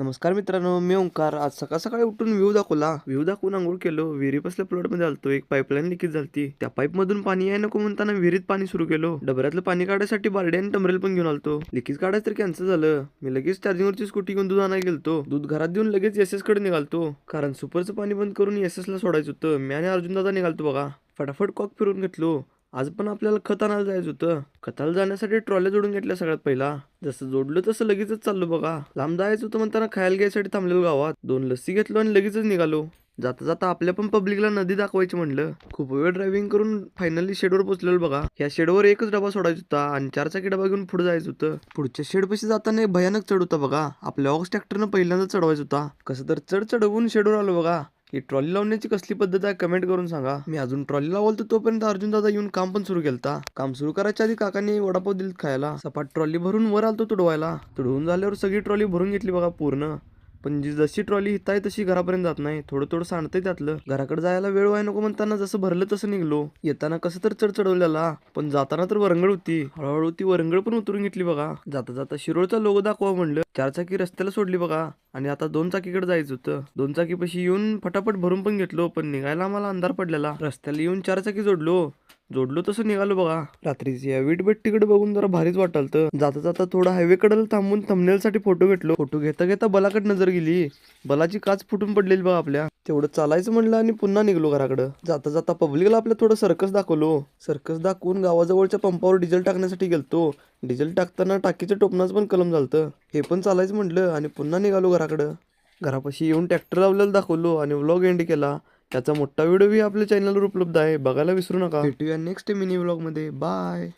नमस्कार मित्रांनो, मी ओंकार. आज सकाळ सकाळी उठून व्ह्यू दाखवला. व्ह्यू दाखवून आंघोळ केलो. विहिरीपासल्या प्लॉटमध्ये आलतो. एक पाईपलाईन लिकेज झालती. त्या पाईप मधून पाणी याय नको म्हणताना विहिरीत पाणी सुरू केलो. डबऱ्यातलं पाणी काढायसाठी बार्डी आणि टमरेल पण घेऊन आलतो. लिकेज काढायचं तर कॅन्सल झालं. मी लगेच चार्जिंगवरची स्कूटी घेऊन दूध आणायला गेलतो. दूध घरात देऊन लगेच एस कडे निघालतो, कारण सुपरचं पाणी बंद करून ला सोडायचं होतं. मी आणि अर्जुन दादा निघालतो बघा. फटाफट कॉक फिरून घेतलो. आज पण आपल्याला खत आणायला जायचं होतं. खताला जाण्यासाठी ट्रॉल्या जोडून घेतल्या सगळ्यात पहिला. जसं जोडलं तसं लगेचच चाललो बघा. लांब जायचं होतं म्हणताना खायला घ्यायसाठी थांबलेलो गावात. 2 लस्सी घेतलो आणि लगेचच निघालो. जाता जाता आपल्या पण पब्लिकला नदी दाखवायची म्हणलं. खूप वेळ ड्रायव्हिंग करून फायनली शेडवर पोहोचलेलो बघा. ह्या शेडवर एकच डबा सोडायचा होता आणि 4 चाकी डबा घेऊन पुढे जायचं होतं. पुढच्या शेडपाशी जाताना एक भयानक चढ होता बघा. आपल्या ऑक्स ट्रॅक्टरनं पहिल्यांदा चढवायचं होता. कसं तर चढवून शेडवर आलो बघा. ही ट्रॉली लावण्याची कसली पद्धत आहे कमेंट करून सांगा. मी अजून ट्रॉली लावलतो तोपर्यंत अर्जुन दादा येऊन काम पण सुरू केलता. काम सुरू करायच्या आधी काकांनी वडापाव दिल खायला. सपाट ट्रॉली भरून वर आलतो तुडवायला. तुडवून झाल्यावर सगळी ट्रॉली भरून घेतली बघा पूर्ण. पण जशी ट्रॉली हित आहे तशी घरापर्यंत जात नाही. थोडं थोडं सांडतंय त्यातलं. घराकडे जायला वेळ व्हाय नको म्हणताना जसं भरलं तसं निघलो. येताना कसं तर चढवलेला, पण जाताना तर वरंगळ होती. हळूहळू ती वरंगळ पण उतरून घेतली बघा. जाता जाता शिरोळचा लोगो दाखवा म्हणलं. 4 चाकी रस्त्याला सोडली बघा आणि आता 2 चाकीकडे जायचं होतं. 2 चाकीपाशी येऊन फटाफट भरून पण घेतलो, पण निघायला आम्हाला अंधार पडलेला. रस्त्याला येऊन 4 चाकी जोडलो तसं निघालो बघा. रात्रीची या वीटभट्टीकडे बघून जरा भारीच वाटालतं. जाता जाता थोडा हायवे कडेला थांबून थंबनेल साठी फोटो घेतलो. फोटो घेता घेता बलाकडे नजर गेली. बलाची काच फुटून पडलेली बघा आपल्या. तेवढं चालायचं म्हणलं आणि पुन्हा निघलो घराकडं. जाता जाता पब्लिकला आपल्या थोडं सर्कस दाखवलो. सर्कस दाखवून गावाजवळच्या पंपावर डिझेल टाकण्यासाठी गेलतो. डिझेल टाकताना टाकीच्या टोपणाचं पण कलम झालतं. हे पण चालायचं म्हटलं आणि पुन्हा निघालो घराकडं. घरापाशी येऊन ट्रॅक्टर लावलेलं दाखवलो आणि व्लॉग एंड केला. त्याचा मोठा व्हिडिओ आपल्या चॅनलवर उपलब्ध आहे, बघायला विसरू नका. भेटूया नेक्स्ट मिनी व्लॉग मध्ये. बाय.